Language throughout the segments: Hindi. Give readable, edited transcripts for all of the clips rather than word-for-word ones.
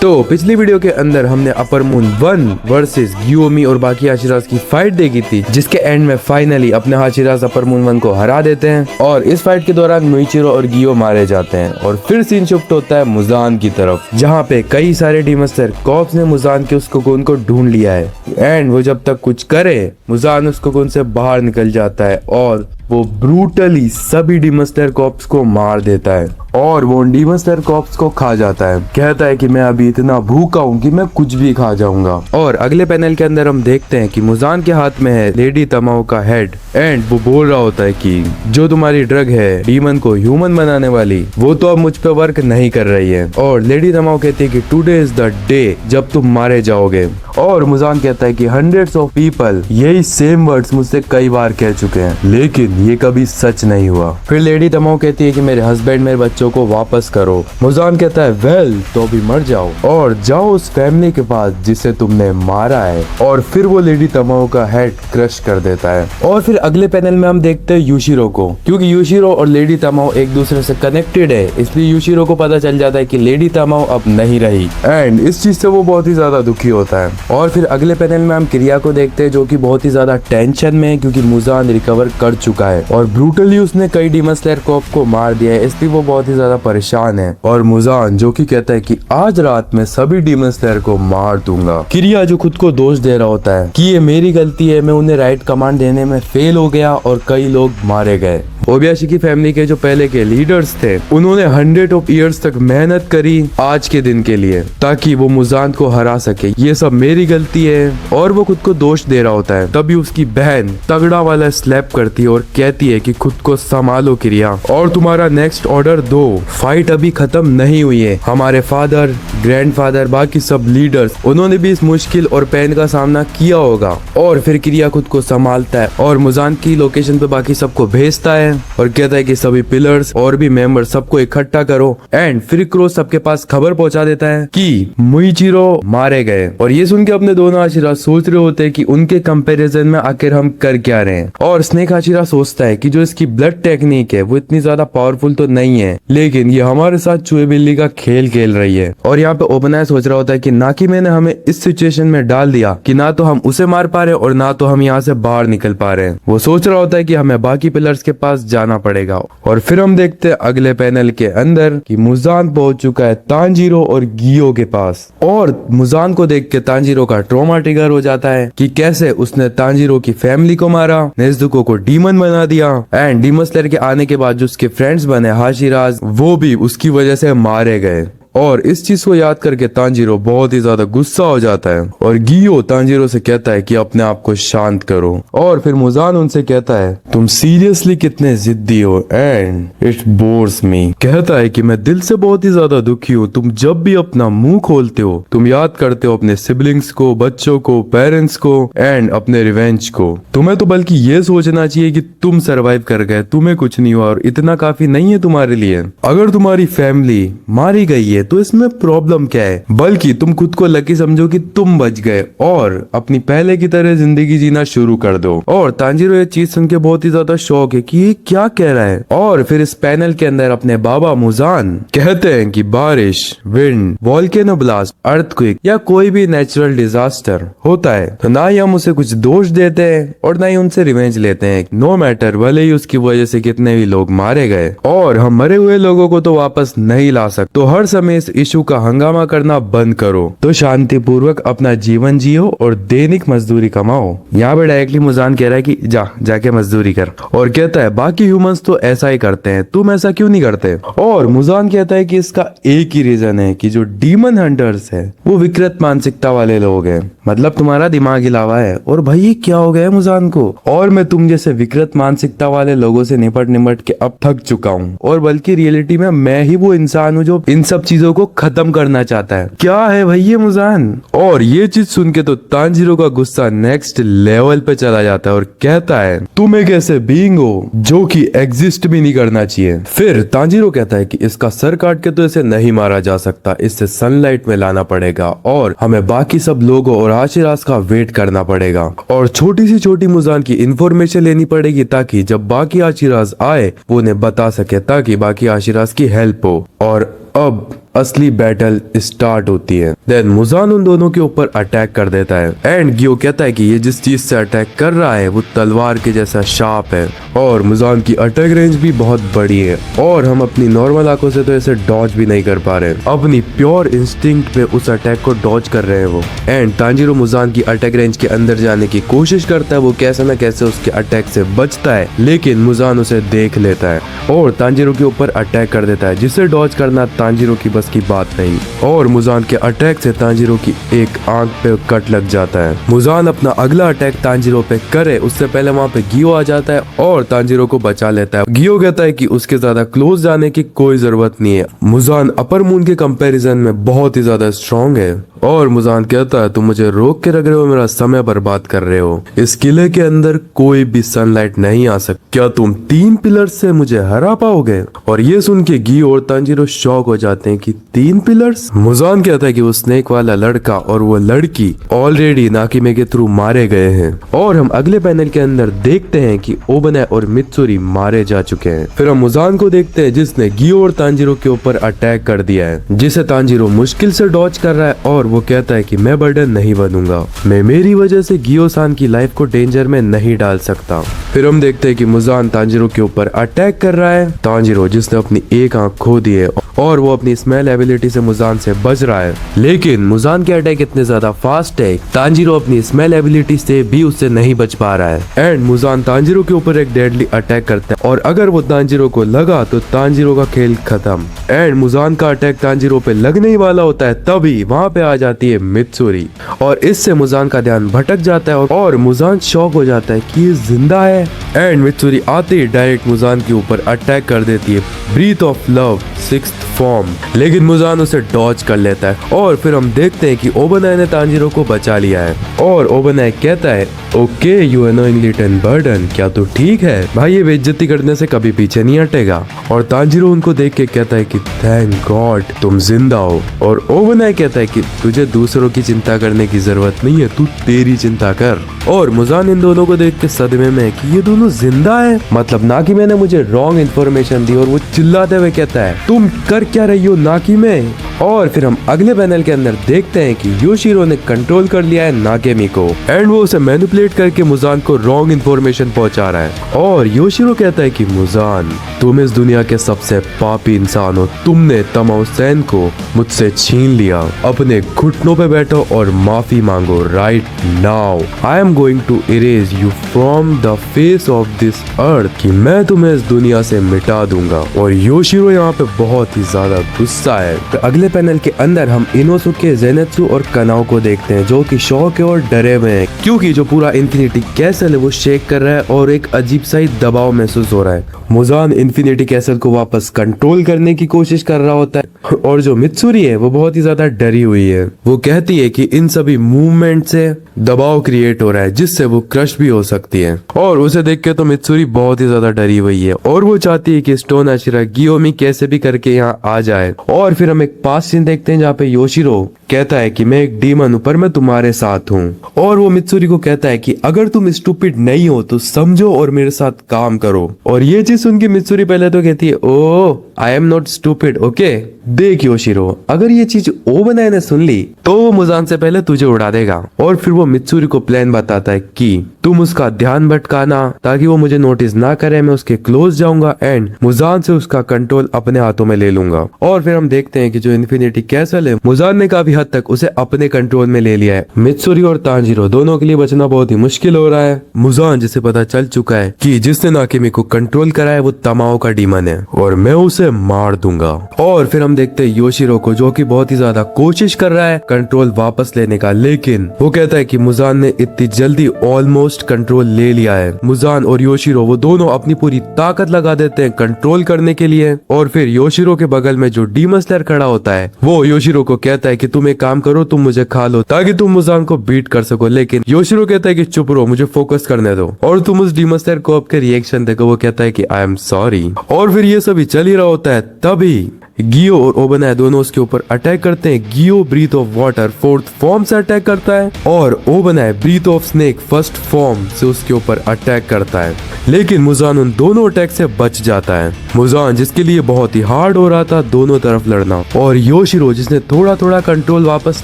तो पिछली वीडियो के अंदर हमने अपर मून 1 वर्सेस गियोमी और बाकी हाशिराज की फाइट देखी थी, जिसके एंड में फाइनली अपने हाशिराज अपर मून 1 को हरा देते हैं और इस फाइट के दौरान मुइचिरो और गियो मारे जाते हैं और फिर सीन शिफ्ट होता है मुजान की तरफ, जहाँ पे कई सारे डीमस्टर कॉप्स ने मुजान के उस कोकून को ढूंढ लिया है एंड वो जब तक कुछ करे मुजान उस कोकून से बाहर निकल जाता है और वो ब्रूटली सभी डीमस्टर कॉप्स को मार देता है और वो डीमस्टर कॉप्स को खा जाता है। कहता है कि मैं अभी इतना भूखा हूँ कि मैं कुछ भी खा जाऊंगा। और अगले पैनल के अंदर हम देखते हैं कि मुजान के हाथ में है लेडी तमाओ का हेड एंड वो बोल रहा होता है कि जो तुम्हारी ड्रग है डीमन को ह्यूमन बनाने वाली, वो तो अब मुझ पे वर्क नहीं कर रही है। और लेडी तमाओ कहती है कि टुडे इज द डे जब तुम मारे जाओगे। और मुजान कहता है कि हंड्रेड्स ऑफ पीपल यही सेम वर्ड्स मुझसे कई बार कह चुके हैं, लेकिन ये कभी सच नहीं हुआ। फिर लेडी तमाओ कहती है कि मेरे हस्बैंड मेरे बच्चों को वापस करो। मुजान कहता है वेल तो अभी मर जाओ और जाओ उस फैमिली के पास जिसे तुमने मारा है। और फिर वो लेडी तमाओ का हेड क्रश कर देता है। और फिर अगले पैनल में हम देखते हैं यूशिरो को, क्योंकि यूशिरो और लेडी तमाओ एक दूसरे से कनेक्टेड है, इसलिए यूशिरो को पता चल जाता है कि लेडी तमाओ अब नहीं रही एंड इस चीज से वो बहुत ही ज्यादा दुखी होता है। और फिर अगले पैनल में हम क्रिया को देखते हैं, जो कि बहुत ही ज्यादा टेंशन में है क्योंकि मुजान रिकवर कर चुका है और ब्रूटली उसने कई डीमन स्लेयर कॉप को मार दिया है, इसलिए वो बहुत ही ज्यादा परेशान है। और मुजान जो कि कहता है कि आज रात में सभी डीमन स्लेयर को मार दूंगा। क्रिया जो खुद को दोष दे रहा होता है कि ये मेरी गलती है, मैं उन्हें राइट कमांड देने में फेल हो गया और कई लोग मारे गए। ओबयाशी की फैमिली के जो पहले के लीडर्स थे उन्होंने 100 ऑफ ईयर्स तक मेहनत करी आज के दिन के लिए ताकि वो मुजान को हरा सके, ये सब मेरी गलती है। और वो खुद को दोष दे रहा होता है, तभी उसकी बहन तगड़ा वाला स्लैप करती है और कहती है कि खुद को संभालो क्रिया और तुम्हारा नेक्स्ट ऑर्डर दो, फाइट अभी खत्म नहीं हुई है। हमारे फादर, ग्रैंडफादर, बाकी सब लीडर्स उन्होंने भी इस मुश्किल और पेन का सामना किया होगा। और फिर क्रिया खुद को संभालता है और मुजान की लोकेशन पे बाकी सबको भेजता है और कहता है कि सभी पिलर्स और भी मेंबर सबको इकट्ठा करो एंड फिर क्रोस सबके पास खबर पहुंचा देता है कि मुइचिरो मारे गए। और ये सुन के अपने दोनों हाशिरा सोच रहे होते हैं कि उनके कंपैरिजन में आखिर हम कर क्या रहे हैं। और स्नेक हाशिरा सोचता है कि जो इसकी ब्लड टेक्निक है वो इतनी ज्यादा पावरफुल तो नहीं है, लेकिन ये हमारे साथ चूहे बिल्ली का खेल खेल रही है। और यहाँ पे ओबनाया सोच रहा होता है कि ना कि मैंने हमें इस सिचुएशन में डाल दिया कि ना तो हम उसे मार पा रहे और ना तो हम यहाँ से बाहर निकल पा रहे हैं। वो सोच रहा होता है कि हमें बाकी पिलर्स के पास जाना पड़ेगा। और फिर हम देखते हैं अगले पैनल के अंदर कि मुजान पहुंच चुका है तांजीरो और गियो के पास। और मुजान को देख के तांजीरो का ट्रॉमा ट्रिगर हो जाता है कि कैसे उसने तांजीरो की फैमिली को मारा, नेज़ुको को डीमन बना दिया एंड डीमन स्लेयर के आने के बाद जो उसके फ्रेंड्स बने हाशिराज वो भी उसकी वजह से मारे गए। और इस चीज को याद करके तांजीरो बहुत ही ज्यादा गुस्सा हो जाता है और गियो तांजीरो से कहता है कि अपने आप को शांत करो। और फिर मुजान उनसे कहता है तुम सीरियसली कितने जिद्दी हो एंड इट बोर्स मी। कहता है कि मैं दिल से बहुत ही ज्यादा दुखी हूँ, तुम जब भी अपना मुंह खोलते हो तुम याद करते हो अपने सिबलिंग्स को, बच्चों को, पेरेंट्स को एंड अपने रिवेंज को। तुम्हें तो बल्कि ये सोचना चाहिए कि तुम सरवाइव कर गए, तुम्हें कुछ नहीं हुआ और इतना काफी नहीं है तुम्हारे लिए। अगर तुम्हारी फैमिली मारी गई है तो इसमें प्रॉब्लम क्या है, बल्कि तुम खुद को लकी समझो कि तुम बच गए और अपनी पहले की तरह जिंदगी जीना शुरू कर दो। और तांजीरो ये चीज सुन के बहुत ही ज्यादा शौक है कि ये क्या कह रहा है। और फिर इस पैनल के अंदर अपने बाबा मुजान कहते हैं कि बारिश, विंड, वॉल्केनो ब्लास्ट, अर्थक्वेक या कोई भी नेचुरल डिजास्टर होता है तो ना ही हम उसे कुछ दोष देते हैं और ना ही उनसे रिवेंज लेते हैं, नो मैटर भले ही उसकी वजह से कितने भी लोग मारे गए। और हम मरे हुए लोगों को तो वापस नहीं ला सकते, तो हर समय इस इशू का हंगामा करना बंद करो, तो शांति पूर्वक अपना जीवन जियो और दैनिक मजदूरी कमाओ। यहाँ पे डायरेक्टली मुजान कह रहा है कि जाके मजदूरी कर और कहता है बाकी ह्यूमंस तो ऐसा ही करते हैं, तुम ऐसा क्यों नहीं करते। और मुजान कहता है कि इसका एक ही रीजन है कि जो डीमन हंटर्स है वो विकृत मानसिकता वाले लोग हैं, मतलब तुम्हारा दिमाग हिलावा है। और भाई ये क्या हो गया मुजान को, और मैं तुम जैसे विकृत मानसिकता वाले लोगों से निपट के अब थक चुका हूँ और बल्कि रियलिटी में मैं ही वो इंसान हूँ जो इन सब चीजों को खत्म करना चाहता है। क्या है भाई ये मुजान। और ये चीज सुन के तो तांजीरो का गुस्सा नेक्स्ट लेवल पे चला जाता है और कहता है तुम एक ऐसे बीइंग हो जो कि एग्जिस्ट भी नहीं करना चाहिए। फिर तांजीरो कहता है कि इसका सर काट के तो इसे नहीं मारा जा सकता, इससे सनलाइट में लाना पड़ेगा और हमें बाकी सब लोगों और हाशिराज का वेट करना पड़ेगा और छोटी सी छोटी मुजान की इंफॉर्मेशन लेनी पड़ेगी ताकि जब बाकी हाशिराज आए वो उन्हें बता सके ताकि बाकी हाशिराज की हेल्प हो। और अब असली बैटल स्टार्ट होती है। देन मुजान उन दोनों के ऊपर अटैक कर देता है एंड गियो कहता है कि ये जिस चीज से अटैक कर रहा है वो तलवार के जैसा शार्प है और मुजान की अटैक रेंज भी बहुत बड़ी है और हम अपनी नॉर्मल आंखों से तो ऐसे डॉज भी नहीं कर पा रहे, अपनी प्योर इंस्टिंक्ट पे उस अटैक को डॉज कर रहे हैं वो। एंड तांजीरो मुजान की अटैक रेंज के अंदर जाने की कोशिश करता है, वो कैसे न कैसे उसके अटैक से बचता है, लेकिन मुजान उसे देख लेता है और तांजीरो के ऊपर अटैक कर देता है, जिसे डॉज करना तांजीरो की बस की बात नहीं। और मुजान के अटैक से तांजीरो की एक आंख पे कट लग जाता है। मुजान अपना अगला अटैक तांजीरो पे करे उससे पहले वहाँ पे गियो आ जाता है और तांजीरो को बचा लेता है। गियो कहता है कि उसके ज्यादा क्लोज जाने की कोई जरूरत नहीं है, मुजान अपर मून के कंपैरिजन में बहुत ही ज्यादा स्ट्रॉन्ग है। और मुजान कहता है तुम मुझे रोक के रख रहे हो, मेरा समय बर्बाद कर रहे हो, इस किले के अंदर कोई भी सनलाइट नहीं आ सकती, क्या तुम 3 पिलर से मुझे हरा पाओगे? और ये सुन के गियो और तांजीरो शॉक हो जाते हैं कि 3 पिलर्स? मुजान कहता है कि वो स्नेक वाला लड़का और वो लड़की ऑलरेडी नाकिमे के थ्रू मारे गए हैं। और हम अगले पैनल के अंदर देखते हैं कि ओबने और मित्सुरी मारे जा चुके हैं। फिर हम मुजान को देखते हैं जिसने गियो और तांजीरो के ऊपर अटैक कर दिया है, जिसे तांजीरो मुश्किल से डॉज कर रहा है और वो कहता है कि मैं बर्डन नहीं बनूंगा, मैं मेरी वजह से गियो सान की लाइफ को डेंजर में नहीं डाल सकता। फिर हम देखते हैं कि मुजान तांजीरो के ऊपर अटैक कर रहा है। तांजीरो जिसने अपनी एक आंख खो दी है और वो अपनी स्मेल एबिलिटी से मुजान से बच रहा है, लेकिन मुजान के अटैक इतने ज्यादा फास्ट है तांजीरो अपनी स्मेल एबिलिटी से भी उससे नहीं बच पा रहा है। एंड मुजान तांजीरो के ऊपर एक डेडली अटैक करता है और अगर वो तांजीरो को लगा तो तांजीरो का खेल खत्म। एंड मुजान का अटैक तांजीरो पे लगने ही वाला होता है, तभी वहाँ पे आ जाती है मित्सुरी और इससे मुजान का ध्यान भटक जाता है और मुजान शॉक हो जाता है कि ये जिंदा है। एंड मित्सुरी आते ही डायरेक्ट मुजान के ऊपर अटैक कर देती है, breath of love 6th form, लेकिन मुजान उसे डॉज कर लेता है। और फिर हम देखते हैं कि ओबनाई ने तांजीरो को बचा लिया है और ओबनाई कहता है okay you annoying little burden, क्या तू ठीक है भाई, ये बेइज्जती करने से कभी पीछे नहीं हटेगा। और तांजीरो उनको देख के कहता है कि थैंक गॉड तुम जिंदा हो। और ओबनाई कहता है कि तुझे दूसरों की चिंता करने की जरूरत नहीं है, तू तेरी चिंता कर। और मुजान इन दोनों को देख के सदमे में है कि ये दोनों जिंदा है, मतलब नाकिमे ने मुझे रॉन्ग इन्फॉर्मेशन दी। और वो चिल्लाते हुए कहता है तुम कर क्या रही हो नाकिमे? और फिर हम अगले पैनल के अंदर देखते हैं कि योशिरो ने कंट्रोल कर लिया है नाकेमी को एंड वो उसे मैनिपुलेट करके मुजान को रॉन्ग इन्फॉर्मेशन पहुंचा रहा है। और योशिरो कहता है कि मुजान तुम इस दुनिया के सबसे पापी इंसान हो, तुमने तमाओ सैन को मुझसे छीन लिया, अपने घुटनों पे बैठो और माफी मांगो right now. I am going to erase you from the face of this earth, कि मैं तुम्हें इस दुनिया से मिटा दूंगा। और योशिरो यहाँ पे बहुत ही ज्यादा गुस्सा है। तो अगले पैनल के अंदर हम इनोसुके, जेनेत्सु और कनाओ को देखते हैं जो कि शौक है और डरे हुए हैं, क्योंकि जो पूरा इन्फिनिटी कैसल है वो शेक कर रहा है और एक अजीब सा ही दबाव महसूस हो रहा है। मुजान इन्फिनिटी कैसल को वापस कंट्रोल करने की कोशिश कर रहा होता है और जो मित्सुरी है वो बहुत ही ज्यादा डरी हुई है। वो कहती है कि इन सभी मूवमेंट से दबाव क्रिएट हो रहा है जिससे वो क्रश भी हो सकती है। और उसे देख के तो मित्सुरी बहुत ही ज्यादा डरी हुई है और वो चाहती है कि स्टोन आशिरा गियोमी कैसे भी करके यहाँ आ जाए। और फिर हम एक पास सीन देखते हैं जहाँ पे योशिरो कहता है कि मैं एक डीमन हूँ पर मैं तुम्हारे साथ हूँ। और वो मित्सुरी को कहता है कि अगर तुम स्टूपिड नहीं हो तो समझो और मेरे साथ काम करो। और ये चीज सुन के मित्सुरी पहले तो कहती है oh I am not stupid okay. देख योशिरो अगर ये चीज ओबनाई ने सुन ली तो वो मुजान से पहले तुझे उड़ा देगा। और फिर वो मित्सुरी को प्लान बताता है कि तुम उसका ध्यान भटकाना ताकि वो मुझे नोटिस ना करे, मैं उसके क्लोज जाऊंगा एंड मुजान से उसका कंट्रोल अपने हाथों में ले लूंगा। और फिर हम देखते हैं कि जो इन्फिनिटी कैसल है मुजान ने काफी हद तक उसे अपने कंट्रोल में ले लिया है। मित्सुरी और तांजीरो दोनों के लिए बचना बहुत ही मुश्किल हो रहा है। मुजान जिसे पता चल चुका है कि जिसने नाकिमी को कंट्रोल करा है वो तमाओ का डीमन है और मैं उसे मार दूंगा। और फिर हम देखते हैं योशिरो को जो कि बहुत ही ज्यादा कोशिश कर रहा है कंट्रोल वापस लेने का, लेकिन वो कहता है कि मुजान ने इतनी जल्दी ऑलमोस्ट कंट्रोल ले लिया है। मुजान और योशिरो वो दोनों अपनी पूरी ताकत लगा देते हैं कंट्रोल करने के लिए। और फिर योशिरो के बगल में जो डीमन स्लेयर खड़ा होता है वो योशिरो को कहता है कि तुम एक काम करो, तुम मुझे खा लो ताकि तुम मुजान को बीट कर सको। लेकिन योशिरो कहता है कि चुप रहो, मुझे फोकस करने दो और तुम उस डीमन स्लेयर को आपके रिएक्शन देखो। वो कहता है कि आई एम सॉरी। और फिर ये सभी चल ही रहा होता है, तभी गियो और ओबनाई दोनों उसके ऊपर अटैक करते हैं। Giyu breath of water 4th form से अटैक करता है और Obanai breath of snake 1st form से उसके ऊपर अटैक करता है। लेकिन मुजान उन दोनों अटैक से बच जाता है। मुजान जिसके लिए बहुत ही हार्ड हो रहा था दोनों तरफ लड़ना, और योशिरो जिसने थोड़ा थोड़ा कंट्रोल वापस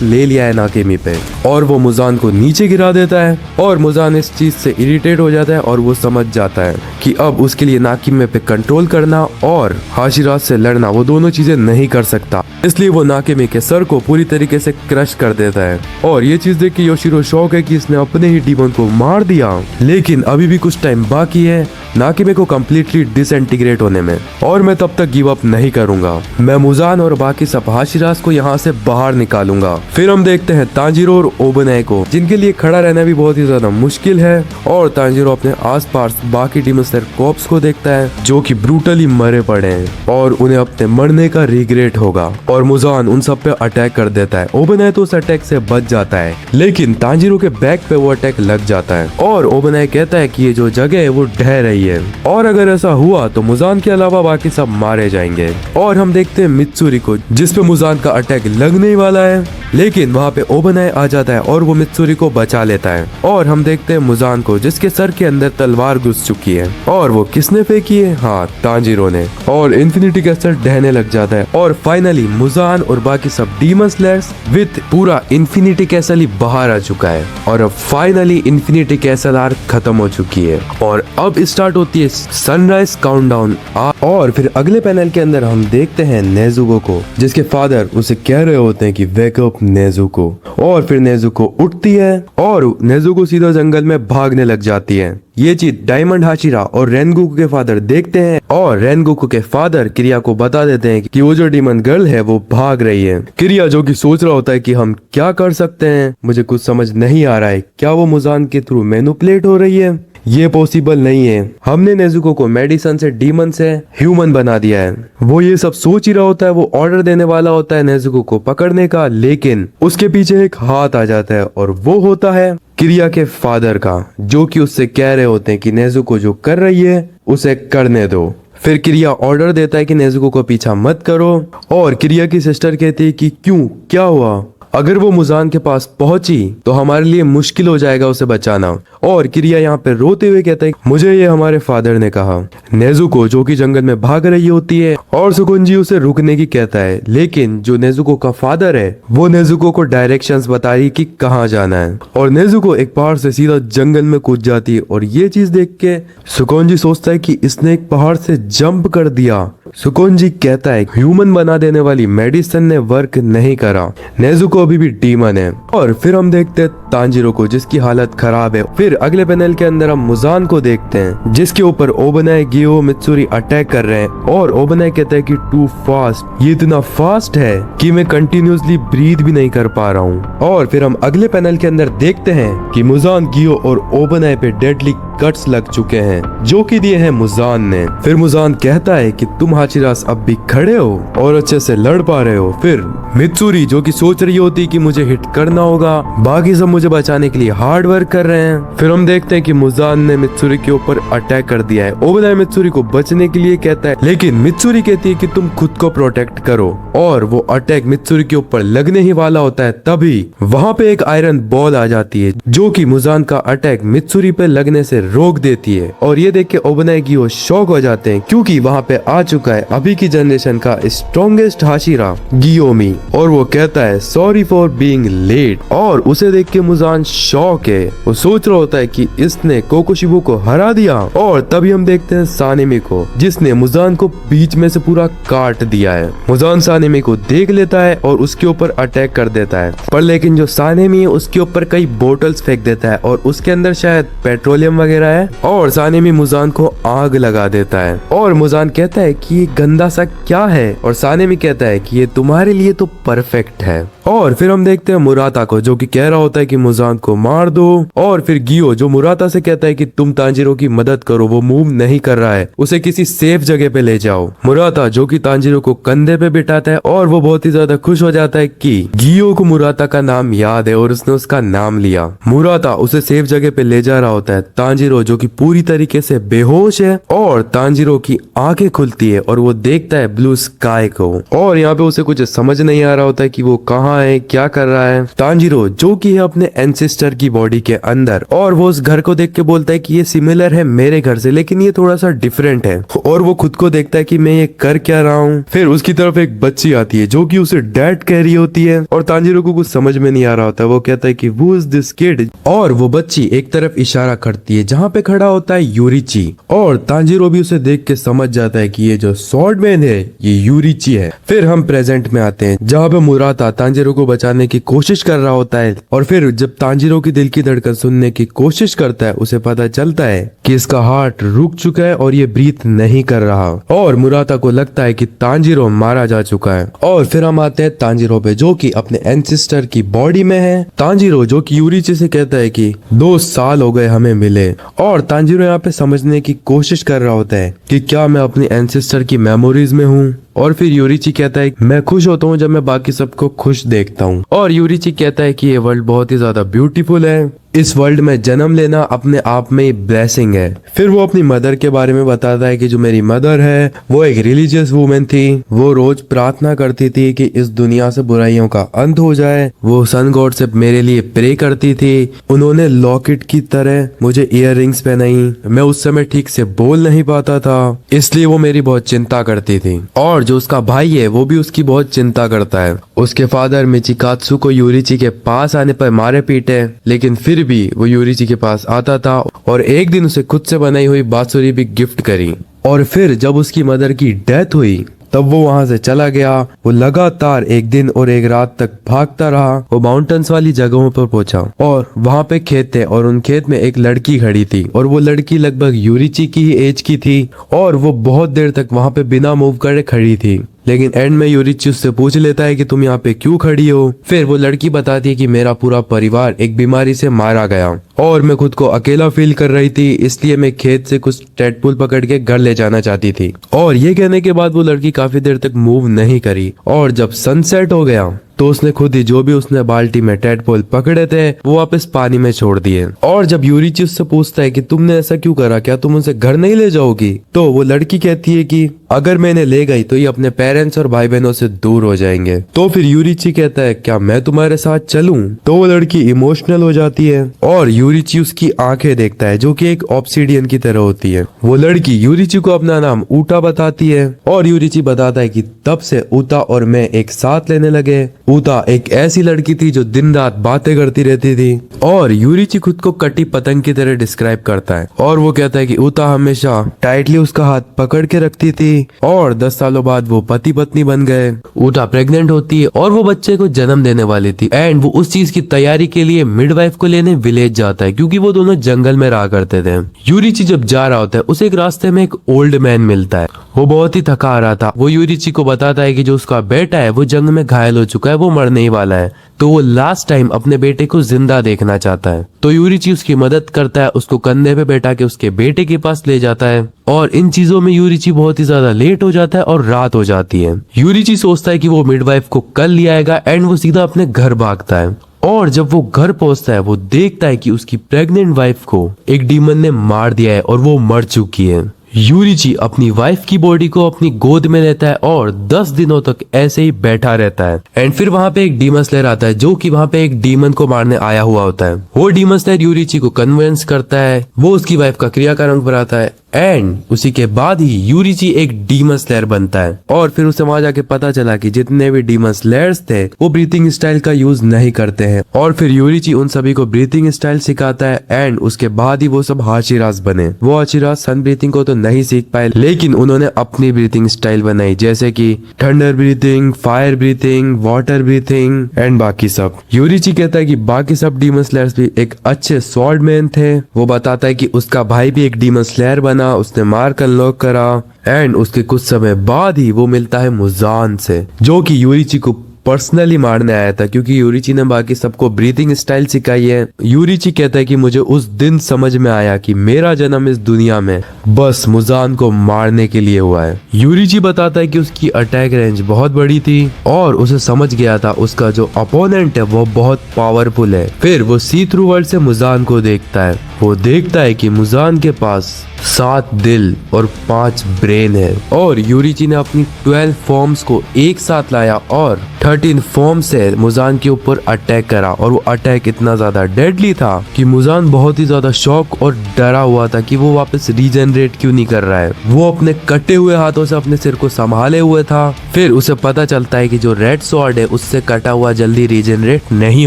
ले लिया है नाकेमी पे, और वो मुजान को नीचे गिरा देता है। और मुजान इस चीज से इरिटेट हो जाता है और वो समझ जाता है कि अब उसके लिए नाकेमी पे कंट्रोल करना और हाशिराज से लड़ना वो दोनों चीजें नहीं कर सकता, इसलिए वो नाकेमी के सर को पूरी तरीके से क्रश कर देता है। और ये चीज देख के योशिरो शौक है कि इसने अपने ही डीमन को मार दिया, लेकिन अभी भी कुछ टाइम बाकी है नाकेमी को कम्प्लीटली डिसइंटीग्रेट होने में, और मैं तब तक गिव अप नहीं करूंगा। मैं मुजान और बाकी सब हाशिराज को यहाँ से बाहर निकालूंगा। फिर हम देखते हैं तांजीरो और ओबनाई को, जिनके लिए खड़ा रहना भी बहुत ही ज्यादा मुश्किल है। और तांजीरो अपने आसपास बाकी डीमन स्लेयर कॉर्प्स को देखता है जो कि ब्रूटली मरे पड़े हैं, और उन्हें अपने मरने का रिग्रेट होगा। और मुजान उन सब पे अटैक कर देता है। ओबनाई तो उस अटैक से बच जाता है, लेकिन तांजीरो के बैक पे वो अटैक लग जाता है, और ओबनाई कहता है कि ये जो जगह है वो ढह रही है, और अगर ऐसा हुआ तो मुजान के अलावा बाकी सब मारे जाएंगे। और हम देखते हैं मित्सुरी को, जिस पे मुजान का अटैक लगने ही वाला है, लेकिन वहाँ पे ओबनाई आ जाता है और वो मित्सुरी को बचा लेता है। और हम देखते हैं मुजान को, जिसके सर के अंदर तलवार घुस चुकी है, और वो किसने फेंकी है? हाँ, तांजीरो ने। और इन्फिनिटी कैसल ढहने लग जाता है, और फाइनली मुजान और बाकी सब डीमन स्लेयर्स विद पूरा इन्फिनिटी कैसल ही बाहर आ चुका है। और अब फाइनली इन्फिनिटी कैसल आर्क खत्म हो चुकी है, और अब स्टार्ट होती है सनराइज काउंटडाउन। और फिर अगले पैनल के अंदर हम देखते हैं नेजुको को, जिसके फादर उसे कह रहे होते हैं कि वेक अप नेजुको। और फिर नेजुको उठती है और नेजुको सीधा जंगल में भागने लग जाती है। ये चीज डायमंड हाशिरा और रेनगोकू के फादर देखते हैं, और रेनगोकू के फादर किरिया को बता देते हैं कि वो जो डीमन गर्ल है वो भाग रही है। किरिया जो कि सोच रहा होता है कि हम क्या कर सकते हैं, मुझे कुछ समझ नहीं आ रहा है, क्या वो मुजान के थ्रू मैनिपुलेट हो रही है? ये पॉसिबल नहीं है, हमने नेजुको को मेडिसन से डीमन से ह्यूमन बना दिया है। वो ये सब सोच ही रहा होता है, वो ऑर्डर देने वाला होता है नेजुको को पकड़ने का, लेकिन उसके पीछे एक हाथ आ जाता है, और वो होता है किरिया के फादर का, जो कि उससे कह रहे होते हैं कि नेजुको जो कर रही है उसे करने दो। फिर किरिया ऑर्डर देता है कि नेजुको को पीछा मत करो, और किरिया की सिस्टर कहती है कि क्यों, क्या हुआ? अगर वो मुजान के पास पहुंची तो हमारे लिए मुश्किल हो जाएगा उसे बचाना। और किरिया यहाँ पे रोते हुए कहता है मुझे ये हमारे फादर ने कहा। नेजुको जो कि जंगल में भाग रही होती है, और सुकुंजी उसे रुकने की कहता है, लेकिन जो नेजुको का फादर है वो नेजुको को डायरेक्शंस बता रही कि कहाँ जाना है। और नेजुको एक पहाड़ से सीधा जंगल में कूद जाती है, और ये चीज देख के सुकुंजी सोचता है कि इसने एक पहाड़ से जंप कर दिया। सुकुंजी कहता है ह्यूमन बना देने वाली मेडिसिन ने वर्क नहीं करा, नेजुको अभी भी डीमन है। और फिर हम देखते हैं तांजीरो को, जिसकी हालत खराब है। फिर अगले पैनल के अंदर हम मुजान को देखते हैं, जिसके ऊपर ओबनाई, गियो, मित्सुरी अटैक कर रहे हैं, और ओबनाई कहता है कि टू फास्ट, ये इतना फास्ट है कि मैं कंटिन्यूसली ब्रीथ भी नहीं कर पा रहा हूँ। और फिर हम अगले पैनल के अंदर देखते हैं कि मुजान, गियो और ओबनाई पे डेडली कट्स लग चुके हैं, जो कि दिए हैं मुजान ने। फिर मुजान कहता है कि तुम हाशिरास अब भी खड़े हो और अच्छे से लड़ पा रहे हो। फिर मित्सुरी जो कि सोच रही होती कि मुझे हिट करना होगा, बाकी सब मुझे बचाने के लिए हार्ड वर्क कर रहे हैं। फिर हम देखते हैं कि मुजान ने मित्सुरी के ऊपर अटैक कर दिया है। ओबनाई मित्सुरी को बचने के लिए कहता है, लेकिन मित्सुरी कहती है कि तुम खुद को प्रोटेक्ट करो, और वो अटैक मित्सुरी के ऊपर लगने ही वाला होता है। तभी वहां पे एक आयरन बॉल आ जाती है, जो कि मुजान का अटैक मित्सुरी पे लगने से रोक देती है। और ये देख के ओबनाई, गियो शॉक हो जाते हैं, क्योंकि वहां पे आ चुका है अभी की जनरेशन का स्ट्रॉन्गेस्ट हाशिरा, गियोमी। और वो कहता है सॉरी फॉर बीइंग लेट। और उसे देख के मुजान शॉक है, वो सोच रहा होता है कि इसने कोकोशिबो को हरा दिया। और तभी हम देखते हैं सानेमी को, जिसने मुजान को बीच में से पूरा काट दिया है। मुजान सानेमी को देख लेता है और उसके ऊपर अटैक कर देता है, पर लेकिन जो सानेमी है उसके ऊपर कई बोटल्स फेंक देता है, और उसके अंदर शायद पेट्रोलियम वगैरह है। और सानेमी मुजान को आग लगा देता है, और मुजान कहता है कि ये गंदा सा क्या है, और सानेमी कहता है कि ये तुम्हारे लिए तो परफेक्ट है। और फिर हम देखते हैं मुराता को, जो कि कह रहा होता है कि मुजान को मार दो। और फिर गियो जो मुराता से कहता है कि तुम तांजीरो की मदद करो, वो मूव नहीं कर रहा है, उसे किसी सेफ जगह पे ले जाओ। मुराता जो कि तांजीरो को कंधे पे बिठाता है, और वो बहुत ही ज्यादा खुश हो जाता है कि गियो को मुराता का नाम याद है और उसने उसका नाम लिया। मुराता उसे सेफ जगह पे ले जा रहा होता है। तांजीरो जो कि पूरी तरीके से बेहोश है, और तांजीरो की आंखें खुलती है और वो देखता है ब्लू स्काई को, और यहाँ पे उसे कुछ समझ नहीं आ रहा होता है कि वो कहाँ कहाँ है, क्या कर रहा है। तांजीरो जो कि है अपने एंसेस्टर की बॉडी के अंदर, और वो उस घर को देख के बोलता है कि ये सिमिलर है मेरे घर से, लेकिन ये थोड़ा सा डिफरेंट है। और वो खुद को देखता है कि मैं ये कर क्या रहा हूँ। फिर उसकी तरफ एक बच्ची आती है जो कि उसे डैड कह रही होती है, और तांजीरो को कुछ समझ में नहीं आ रहा होता। वो कहता है कि वो इज दिस किड, और वो बच्ची एक तरफ इशारा करती है जहाँ पे खड़ा होता है यूरिची, और तांजीरो भी उसे देख के समझ जाता है कि ये जो स्वॉर्डमैन है ये यूरिची है। फिर हम प्रेजेंट में आते हैं जहाँ पे मुराता तांजीरो को बचाने की कोशिश कर रहा होता है, और फिर जब तांजीरो की दिल की धड़कन सुनने की कोशिश करता है उसे पता चलता है कि इसका हार्ट रुक चुका है और ये ब्रीथ नहीं कर रहा, और मुराता को लगता है कि तांजीरो मारा जा चुका है। और फिर हम आते हैं तांजीरो पे जो कि अपने एंसेस्टर की बॉडी में है। तांजीरो जो कि यूरिची से कहता है कि 2 साल हो गए हमें मिले, और तांजीरो यहाँ पे समझने की कोशिश कर रहा होता है कि क्या मैं अपने एंसेस्टर की मेमोरीज में हूँ। और फिर यूरिची कहता है मैं खुश होता हूँ जब मैं बाकी सबको खुश देखता हूँ। और यूरिची कहता है कि ये वर्ल्ड बहुत ही ज्यादा ब्यूटीफुल है, इस वर्ल्ड में जन्म लेना अपने आप में ब्लेसिंग है। फिर वो अपनी मदर के बारे में बताता है कि जो मेरी मदर है वो एक रिलीजियस वुमेन थी, वो रोज प्रार्थना करती थी कि इस दुनिया से बुराइयों का अंत हो जाए। वो सन गॉड से मेरे लिए प्रे करती थी, उन्होंने लॉकेट की तरह मुझे इयर रिंग्स पहनाई। मैं उस समय ठीक से बोल नहीं पाता था, इसलिए वो मेरी बहुत चिंता करती थी। और जो उसका भाई है वो भी उसकी बहुत चिंता करता है। उसके फादर मिचिकात्सु को यूरिची के पास आने पर मारे पीटे, लेकिन फिर भी वो यूरिची के पास आता था और एक दिन उसे खुद से बनाई हुई बांसुरी भी गिफ्ट करी। और फिर जब उसकी मदर की डेथ हुई तब वो वहां से चला गया। वो लगातार एक दिन और एक रात तक भागता रहा। वो माउंटेन्स वाली जगहों पर पहुंचा और वहां पे खेत थे, और उन खेत में एक लड़की खड़ी थी, और वो लड़की लगभग यूरिची की ही एज की थी, और वो बहुत देर तक वहां पे बिना मूव करे खड़ी थी। लेकिन एंड में यूरिची उससे पूछ लेता है कि तुम यहाँ पे क्यों खड़ी हो। फिर वो लड़की बताती है कि मेरा पूरा परिवार एक बीमारी से मारा गया और मैं खुद को अकेला फील कर रही थी, इसलिए मैं खेत से कुछ टेडपूल पकड़ के घर ले जाना चाहती थी। और ये कहने के बाद वो लड़की काफी देर तक मूव नहीं करी, और जब सनसेट हो गया तो उसने खुद ही जो भी उसने बाल्टी में टेडपोल पकड़े थे वो वापस पानी में छोड़ दिए। और जब यूरिची उससे पूछता है कि तुमने ऐसा क्यों करा, क्या तुम उसे घर नहीं ले जाओगी, तो वो लड़की कहती है कि अगर मैं इन्हें ले गई तो ये अपने पेरेंट्स और भाई बहनों से दूर हो जाएंगे। तो फिर यूरिची कहता है क्या मैं तुम्हारे साथ चलूं? तो वो लड़की इमोशनल हो जाती है और यूरिची उसकी आंखें देखता है जो कि एक ऑब्सिडियन की तरह होती है। वो लड़की यूरिची को अपना नाम ऊटा बताती है और यूरिची बताता है कि तब से ऊटा और मैं एक साथ लेने लगे। ऊटा एक ऐसी लड़की थी जो दिन रात बातें करती रहती थी, और यूरिची खुद को कटी पतंग की तरह डिस्क्राइब करता है। और वो कहता है कि ऊटा हमेशा टाइटली उसका हाथ पकड़ के रखती थी, और 10 सालों बाद वो पति पत्नी बन गए। ऊटा प्रेग्नेंट होती है और वो बच्चे को जन्म देने वाली थी, एंड वो उस चीज की तैयारी के लिए मिडवाइफ को लेने विलेज जाता है क्योंकि वो दोनों जंगल में रहा करते थे। यूरिची जब जा रहा होता है उसे एक रास्ते में एक ओल्ड मैन मिलता है। वो बहुत ही थका आ रहा था। वो यूरिची को बताता है कि जो उसका बेटा है वो जंग में घायल हो चुका है, वो मरने ही वाला है, तो वो लास्ट टाइम अपने बेटे को जिंदा देखना चाहता है। तो यूरिची उसकी मदद करता है, उसको कंधे पे बैठा के उसके बेटे के पास ले जाता है। और इन चीजों में यूरिची बहुत ही ज्यादा लेट हो जाता है और रात हो जाती है। यूरिची सोचता है कि वो मिडवाइफ को कल ले आएगा, एंड वो सीधा अपने घर भागता है। और जब वो घर पहुंचता है वो देखता है कि उसकी प्रेग्नेंट वाइफ को एक डीमन ने मार दिया है और वो मर चुकी है। यूरिची अपनी वाइफ की बॉडी को अपनी गोद में लेता है और 10 दिनों तक ऐसे ही बैठा रहता है। एंड फिर वहां पे एक डीमन स्लेयर आता है जो कि वहां पे एक डीमन को मारने आया हुआ होता है। वो डीमन स्लेयर यूरिची को कन्विंस करता है, वो उसकी वाइफ का क्रिया का रंग बनाता है, एंड उसी के बाद ही यूरिची एक डीमन स्लेयर बनता है। और फिर उसे वहां जाके पता चला कि जितने भी डीमन स्लेयर्स थे वो ब्रीथिंग स्टाइल का यूज नहीं करते हैं। और फिर यूरिची उन सभी को ब्रीथिंग स्टाइल सिखाता है, एंड उसके बाद ही वो सब हाशिराज बने। वो हाशिराज सन ब्रीथिंग को तो नहीं सीख पाए, लेकिन उन्होंने अपनी ब्रीथिंग स्टाइल बनाई, जैसे कि thunder breathing, fire breathing, water breathing and बाकी सब। यूरिची कहता है कि बाकी सब डीमन स्लेयर्स भी एक अच्छे स्वॉर्डमैन थे। वो बताता है कि उसका भाई भी एक डीमन स्लेयर बना, उसने मार कर अनलॉक करा, एंड उसके कुछ समय बाद ही वो मिलता है मुजान से जो कि यूरिची को पर्सनली मारने आया था क्योंकि यूरिची ने बाकी सबको ब्रीथिंग स्टाइल सिखाई है। यूरिची कहता है कि मुझे उस दिन समझ में आया कि मेरा जन्म इस दुनिया में बस मुजान को मारने के लिए हुआ है। यूरिची बताता है कि उसकी अटैक रेंज बहुत बड़ी थी और उसे समझ गया था उसका जो अपोनेंट है वो बहुत पावरफुल है। फिर वो सी थ्रू वर्ल्ड से मुजान को देखता है वो देखता है कि मुजान के पास 7 दिल और 5 ब्रेन है और यूरिची ने अपनी 12 फॉर्म्स को एक साथ लाया और 13 फॉर्म से मुजान के ऊपर अटैक करा और वो अटैक इतना ज्यादा डेडली था कि मुजान बहुत ही ज्यादा शॉक और डरा हुआ था कि वो वापस रीजनरेट क्यों नहीं कर रहा है। वो अपने कटे हुए हाथों से अपने सिर को संभाले हुए था। फिर उसे पता चलता है कि जो रेड स्वॉर्ड है उससे कटा हुआ जल्दी रीजनरेट नहीं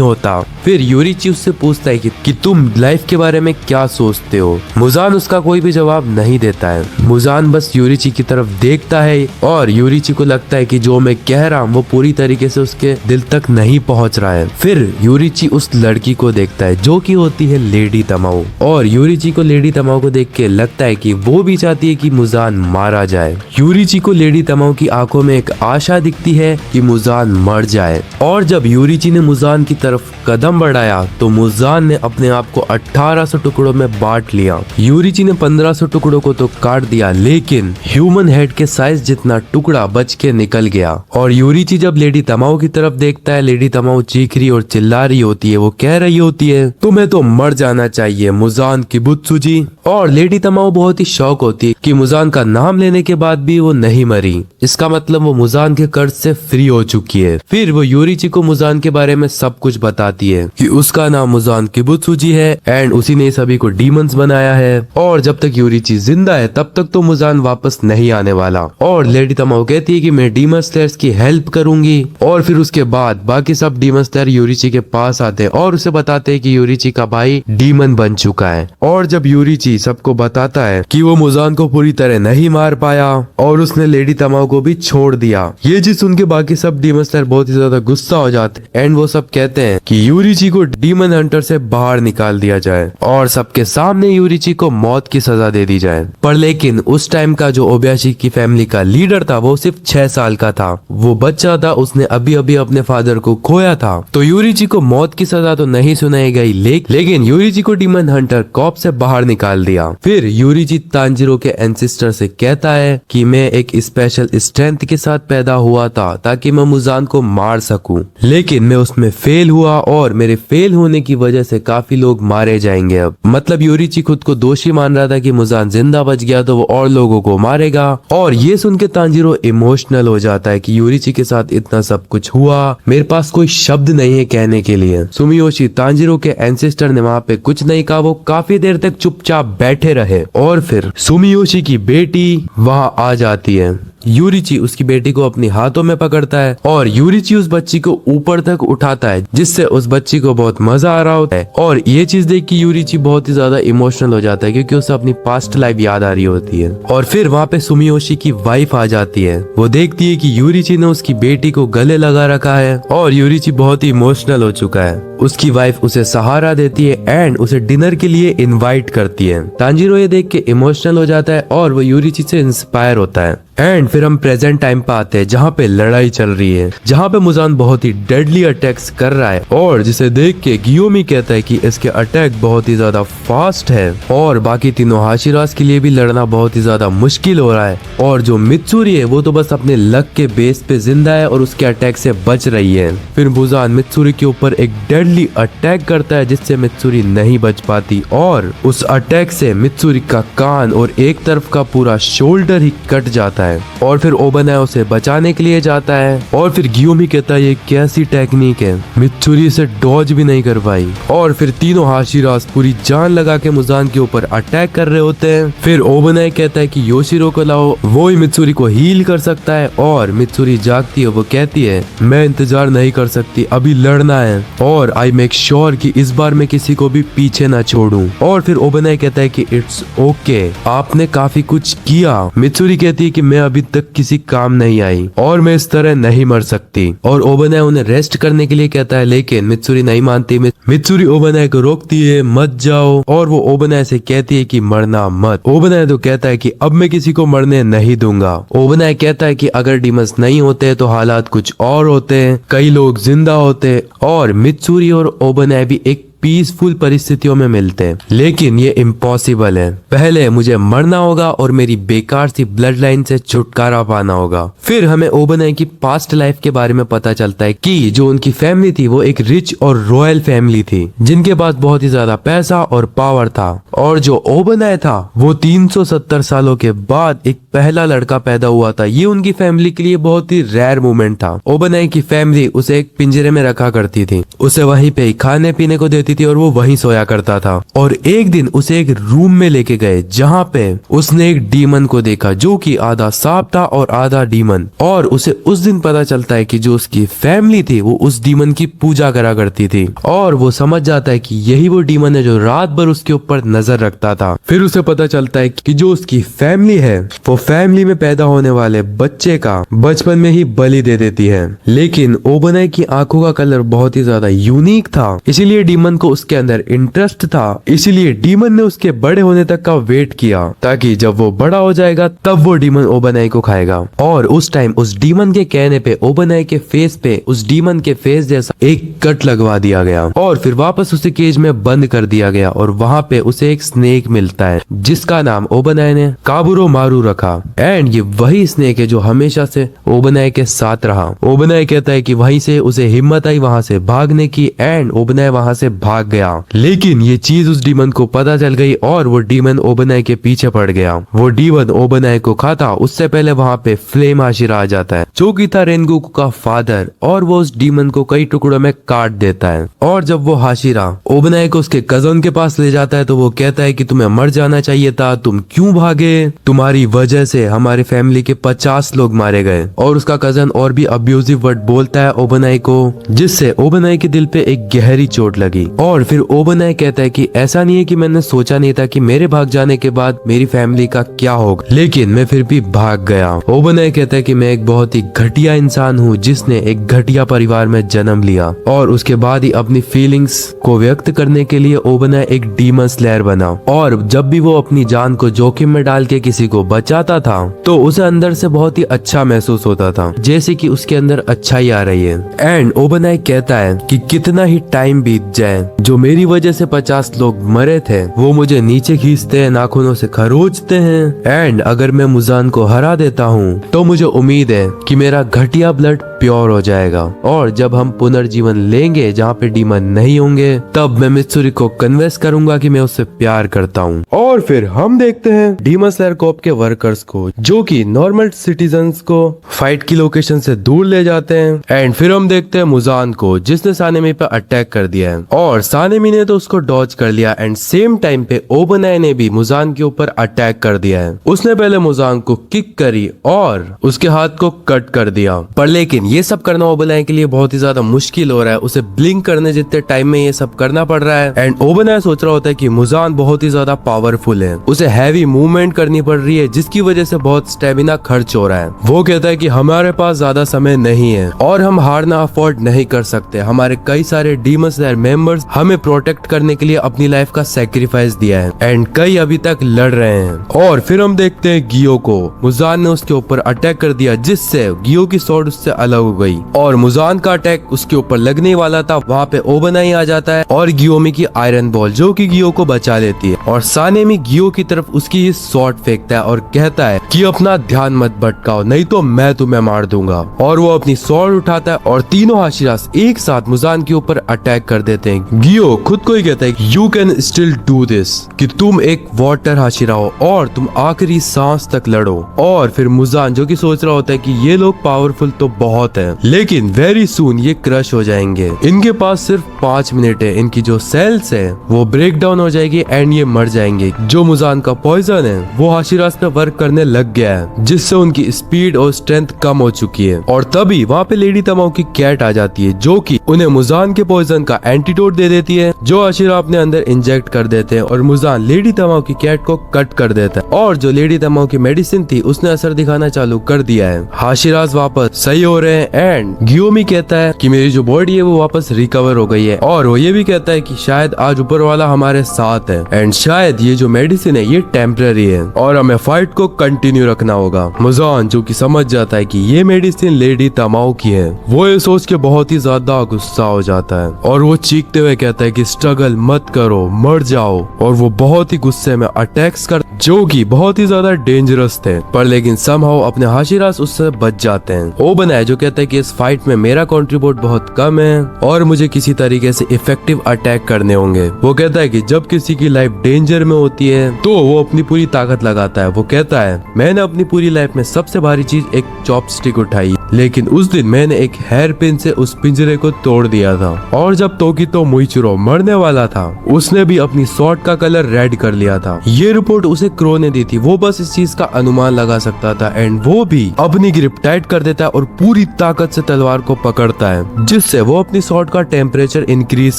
होता। फिर यूरिची उससे पूछता है कि तुम लाइफ के बारे में क्या सोचते हो। मुजान उसका कोई भी जवाब नहीं देता है। मुजान बस यूरिची की तरफ देखता है और यूरिची को लगता है कि जो मैं कह रहा हूँ वो पूरी तरीके से उसके दिल तक नहीं पहुंच रहा है। फिर यूरिची उस लड़की को देखता है जो कि होती है लेडी तमाऊ और यूरिची को लेडी तमाऊ को देख के लगता है कि वो भी चाहती है कि मुजान मारा जाए। यूरिची को लेडी तमाऊ की आंखों में एक आशा दिखती है कि मुजान मर जाए और जब यूरिची ने मुजान की तरफ कदम बढ़ाया तो मुजान ने अपने आप को 1800 टुकड़ों में बांट लिया। यूरिची ने 1500 टुकड़ों को तो काट दिया लेकिन ह्यूमन हेड के साइज जितना टुकड़ा बच के निकल गया। और यूरिची जब लेडी तमाऊ की तरफ देखता है, लेडी तमाऊ चीख रही और चिल्ला रही होती है। वो कह रही होती है तुम्हें तो मर जाना चाहिए मुजान किबुत्सुजी। और लेडी तमाऊ बहुत ही शौक होती है कि मुजान का नाम लेने के बाद भी वो नहीं मरी, इसका मतलब वो मुजान के कर्ज से फ्री हो चुकी है। फिर वो यूरिची को मुजान के बारे में सब कुछ बताती है कि उसका नाम मुजान किबुत्सुजी है एंड उसी ने सभी को डीमंस बनाया है और जब तक यूरिची जिंदा है तब तक तो मुजान वापस नहीं आने वाला। और लेडी तमाऊ कहती है कि मैं डीमन स्लेयर्स की हेल्प करूंगी। और फिर उसके बाद बाकी सब डीमन स्लेयर यूरिची के पास आते हैं और उसे बताते हैं कि यूरिची का भाई डीमन बन चुका है। और जब यूरिची सबको बताता है कि वो मुजान को पूरी तरह नहीं मार पाया और उसने लेडी तमाऊ को भी छोड़ दिया, ये चीज सुन के बाकी सब डीमन स्लेयर बहुत ही ज्यादा गुस्सा हो जाते हैं एंड वो सब कहते हैं कि यूरिची को डीमन हंटर से बाहर निकाल दिया जाए और सबके सामने यूरिची को मौत की सजा दे दी जाए। पर लेकिन उस टाइम का जो ओब्याशी की फैमिली का लीडर था वो सिर्फ 6 साल का था, वो बच्चा था, उसने अभी अभी अपने फादर को खोया था। तो यूरिची को मौत की सजा तो नहीं सुनाई गई लेकिन यूरिची को डीमन हंटर कॉप से बाहर निकाल दिया। फिर यूरिची तांजिरो के एंसेस्टर से कहता है कि मैं एक स्पेशल स्ट्रेंथ के साथ पैदा हुआ था ताकि मैं मुजान को मार सकूं, लेकिन मैं उसमें फेल हुआ और मेरे फेल होने की वजह से काफी लोग मारे जाएंगे। अब मतलब यूरिची खुद को दोषी मान रहा था कि मुजान जिंदा बच गया तो वो और लोगों को मारेगा। और ये सुन के तांजिरो इमोशनल हो जाता है कि यूरिची के साथ इतना सब कुछ हुआ, मेरे पास कोई शब्द नहीं है कहने के लिए। सुमियोशी तांजिरो के एंसेस्टर ने वहाँ पे कुछ नहीं कहा, वो काफी देर तक चुपचाप बैठे रहे और फिर सुमियोशी की बेटी वहाँ आ जाती है। यूरिची उसकी बेटी को अपने हाथों में पकड़ता है और यूरिची उस बच्ची को ऊपर तक उठाता है जिससे उस बच्ची को बहुत मजा आ रहा होता है। और ये चीज देख के यूरिची बहुत ही ज्यादा इमोशनल हो जाता है क्योंकि उसे अपनी पास्ट लाइफ याद आ रही होती है। और फिर वहाँ पे सुमियोशी की वाइफ आ जाती है, वो देखती है कि यूरिची ने उसकी बेटी को गले लगा रखा है और यूरिची बहुत ही इमोशनल हो चुका है। उसकी वाइफ उसे सहारा देती है एंड उसे डिनर के लिए इनवाइट करती है। तांजिरो ये देख के इमोशनल हो जाता है और वो यूरिची से इंस्पायर होता है। एंड फिर हम प्रेजेंट टाइम पे आते हैं जहाँ पे लड़ाई चल रही है, जहाँ पे मुजान बहुत ही डेडली अटैक्स कर रहा है और जिसे देख के गियोमी कहता है कि इसके अटैक बहुत ही ज्यादा फास्ट है और बाकी तीनों हाशिरास के लिए भी लड़ना बहुत ही ज्यादा मुश्किल हो रहा है। और जो मित्सुरी है वो तो बस अपने लक के बेस पे जिंदा है और उसके अटैक से बच रही है। फिर मुजान मित्सुरी के ऊपर एक डेडली अटैक करता है जिससे मित्सुरी नहीं बच पाती और उस अटैक से मित्सुरी का कान और एक तरफ का पूरा शोल्डर ही कट जाता है। और फिर ओबनाई उसे बचाने के लिए जाता है और फिर गियोमी कहता है ये कैसी टेक्निक है, मित्सुरी से डॉज भी नहीं कर पाई। और फिर तीनों हाशिरास पूरी जान लगा के मुजान के ऊपर अटैक कर रहे होते हैं। फिर ओबनाई कहता है कि योशिरो को लाओ, वो ही मित्सुरी को हील कर सकता है। और मित्सुरी जागती है, वो कहती है मैं इंतजार नहीं कर सकती, अभी लड़ना है और आई मेक श्योर कि इस बार मैं किसी को भी पीछे ना छोड़ूं। और फिर ओबनाई कहता है कि इट्स ओके, आपने काफी कुछ किया। मित्सुरी कहती है कि मैं अभी तक किसी काम नहीं आई और मैं इस तरह नहीं मर सकती। और ओबनाई उन्हें रेस्ट करने के लिए कहता है लेकिन मित्सुरी नहीं मानती। मित्सुरी ओबनाई को रोकती है, मत जाओ। और वो ओबनाई से कहती है कि मरना मत। ओबनाई तो कहता है कि अब मैं किसी को मरने नहीं दूंगा। ओबनाई कहता है कि अगर डीमंस नहीं होते तो हालात कुछ और होते हैं, कई लोग जिंदा होते। और मित्सुरी और ओबनाई भी एक पीसफुल परिस्थितियों में मिलते, लेकिन ये इम्पॉसिबल है। पहले मुझे मरना होगा और मेरी बेकार सी ब्लड लाइन से छुटकारा पाना होगा। फिर हमें ओबनाई की पास्ट लाइफ के बारे में पता चलता है कि जो उनकी फैमिली थी वो एक रिच और रॉयल फैमिली थी, जिनके पास बहुत ही ज्यादा पैसा और पावर था। और जो ओबनाई था वो 370 सालों के बाद एक पहला लड़का पैदा हुआ था। ये उनकी फैमिली के लिए बहुत ही रेयर मोमेंट था। ओबनाई की फैमिली उसे एक पिंजरे में रखा करती थी, उसे वहीं पे खाने पीने को देती थी और वो वहीं सोया करता था। और एक दिन उसे एक रूम में लेके गए जहाँ पे उसने एक डीमन को देखा जो कि आधा सांप था और आधा डीमन। और उसे उस दिन पता चलता है कि जो उसकी फैमिली थी वो उस डीमन की पूजा करा करती थी, और वो समझ जाता है कि यही वो डीमन है जो रात भर उसके ऊपर नजर रखता था। फिर उसे पता चलता है कि जो उसकी फैमिली है वो फैमिली में पैदा होने वाले बच्चे का बचपन में ही बलि दे देती है। लेकिन ओबनाई की आंखों का कलर बहुत ही ज्यादा यूनिक था, इसीलिए डीमन को उसके अंदर इंटरेस्ट था। इसीलिए डीमन ने उसके बड़े होने तक का वेट किया ताकि जब वो बड़ा हो जाएगा तब वो डीमन ओबनाई को खाएगा। और उस टाइम उस डीमन के कहने पे ओबनाई के फेस पे उस डीमन के फेस जैसा एक कट लगवा दिया गया और फिर वापस उसे केज में बंद कर दिया गया। और वहाँ पे उसे एक स्नेक मिलता है जिसका नाम ओबनाई ने काबुरो मारू रखा। एंड ये वही स्नेक है जो हमेशा से ओबनाई के साथ रहा। ओबनाई कहता है कि वहीं से उसे हिम्मत आई वहां से भागने की, एंड ओबनाई वहां से भाग गया। लेकिन ये चीज उस डीमन को पता चल गई और वो डीमन ओबनाई के पीछे पड़ गया। वो डीमन ओबनाई को खाता उससे पहले वहां पे फ्लेम हाशिरा आ जाता है जो कि था रेनगोकू का फादर, और वो उस डीमन को कई टुकड़ों में काट देता है। और जब वो हाशिरा ओबनाई को उसके कजन के पास ले जाता है तो वो कहता है कि तुम्हें मर जाना चाहिए था, तुम क्यों भागे, तुम्हारी वजह से हमारे फैमिली के 50 लोग मारे गए। और उसका कजन और भी अब्यूजिव वर्ड बोलता है ओबनाई को, जिससे ओबनाई के दिल पे एक गहरी चोट लगी। और फिर ओबनाई कहता है कि ऐसा नहीं है कि मैंने सोचा नहीं था कि मेरे भाग जाने के बाद मेरी फैमिली का क्या होगा, लेकिन मैं फिर भी भाग गया। ओबनाई कहता है कि मैं एक बहुत ही घटिया इंसान हूँ जिसने एक घटिया परिवार में जन्म लिया। और उसके बाद ही अपनी फीलिंग्स को व्यक्त करने के लिए ओबनाई एक डीमन स्लेयर बना। और जब भी वो अपनी जान को जोखिम में डाल के किसी को बचाता था तो उसे अंदर से बहुत ही अच्छा महसूस होता था, जैसे कि उसके अंदर अच्छाई आ रही है। एंड ओबनाई कहता है कि कितना ही टाइम बीत जाए, जो मेरी वजह से 50 लोग मरे थे वो मुझे नीचे खींचते हैं, नाखूनों से खरोचते हैं। एंड अगर मैं मुजान को हरा देता हूँ तो मुझे उम्मीद है कि मेरा घटिया ब्लड प्योर हो जाएगा, और जब हम पुनर्जीवन लेंगे जहाँ पे डीमन नहीं होंगे तब मैं मित्सुरी को कन्विंस करूंगा कि मैं उससे प्यार करता हूँ। और फिर हम देखते हैं डीमन स्लेयर कॉर्प के वर्कर्स को जो कि नॉर्मल सिटीजन्स को फाइट की लोकेशन से दूर ले जाते हैं। एंड फिर हम देखते हैं मुजान को जिसने सानेमी पे अटैक कर दिया है, और सानेमी ने तो उसको डॉज कर लिया। एंड सेम टाइम पे ओबनाई ने भी मुजान के ऊपर अटैक कर दिया है। उसने पहले मुजान को किक करी और उसके हाथ को कट कर दिया, पर लेकिन ये सब करना ओबनाई के लिए बहुत ही ज्यादा मुश्किल हो रहा है। उसे ब्लिंक करने जितने टाइम में ये सब करना पड़ रहा है। एंड ओबनाई सोच रहा होता है कि मुजान बहुत ही ज्यादा पावरफुल है, उसे हैवी मूवमेंट करनी पड़ रही है जिसकी वजह से बहुत स्टेमिना खर्च हो रहा है। वो कहता है कि हमारे पास ज्यादा समय नहीं है और हम हारना अफोर्ड नहीं कर सकते। हमारे कई सारे डीमन स्लेयर मेंबर्स हमें प्रोटेक्ट करने के लिए अपनी लाइफ का सैक्रिफाइस दिया है, एंड कई अभी तक लड़ रहे हैं। और फिर हम देखते हैं गियो को। मुजान ने उसके ऊपर अटैक कर दिया जिससे गियो की स्वॉर्ड उससे अलग हो गई, और मुजान का अटैक उसके ऊपर लगने वाला था। वहाँ पे ओबनाई आ जाता है और गियोमी की आयरन बॉल जो कि गियो को बचा लेती है, और सानेमी गियो की तरफ उसकी ही स्वॉर्ड फेंकता है और कहता है कि अपना ध्यान मत भटकाओ नहीं तो मैं तुम्हें मार दूंगा। और वो अपनी स्वॉर्ड उठाता है और तीनों हाशिरास एक साथ मुजान के ऊपर अटैक कर देते हैं। गियो खुद को ही कहता है you can still do this, कि तुम एक वाटर हाशिरा हो और तुम आखिरी सांस तक लड़ो। और फिर मुजान जो कि सोच रहा होता है कि ये लोग पावरफुल तो बहुत है लेकिन वेरी सून ये क्रश हो जाएंगे, इनके पास सिर्फ 5 मिनट है, इनकी जो सेल्स है वो ब्रेक डाउन हो जाएगी एंड ये मर जाएंगे। जो मुजान का पॉइजन है वो हाशिरास पे वर्क करने लग गया है जिससे उनकी स्पीड और स्ट्रेंथ कम हो चुकी है। और तभी वहाँ पे लेडी तमाओ की कैट आ जाती है जो कि उन्हें मुजान के पॉइजन का एंटीडोट दे देती है जो हाशिरा अपने अंदर इंजेक्ट कर देते हैं, और मुजान लेडी तमाओ की कैट को कट कर देता है। और जो लेडी तमाओ की मेडिसिन थी उसने असर दिखाना चालू कर दिया है। हाशिरास वापस सही हो रहे हैं एंड गियोमी कहता है कि मेरी जो बॉडी है वो वापस रिकवर हो गई है, और वो ये भी कहता है कि शायद आज ऊपर वाला हमारे साथ है एंड शायद ये जो मेडिसिन है ये टेम्पररी है और हमें फाइट को कंटिन्यू रखना होगा। मुजान जो कि समझ जाता है कि ये मेडिसिन लेडी तमाओ की है, वो ये सोच के बहुत ही ज्यादा गुस्सा हो जाता है और वो चीखते हुए कहता है कि स्ट्रगल मत करो, मर जाओ। और वो बहुत ही गुस्से में अटैक्स कर जो कि बहुत ही ज्यादा डेंजरस थे, पर लेकिन समहाउ अपने हाशिरास उससे बच जाते हैं। ओबन है जो कहता है कि इस फाइट में मेरा कंट्रीब्यूट बहुत कम है और मुझे किसी तरीके से इफेक्टिव अटैक करने होंगे। वो कहता है कि जब किसी की लाइफ डेंजर में होती है तो वो अपनी पूरी ताकत लगाता है। वो कहता है मैंने अपनी पूरी लाइफ में सबसे भारी चीज एक चॉपस्टिक उठाई, लेकिन उस दिन मैंने एक हेयर पिन से उस पिंजरे को तोड़ दिया था। और जब तोकितो मुइचिरो मरने वाला था उसने भी अपनी स्वॉर्ड का कलर रेड कर लिया था। ये रिपोर्ट उसे क्रो ने दी थी। वो बस इस चीज का अनुमान लगा सकता था एंड वो भी अपनी ग्रिप टाइट कर देता है और पूरी ताकत से तलवार को पकड़ता है, जिससे वो अपनी स्वॉर्ड का टेम्परेचर इंक्रीज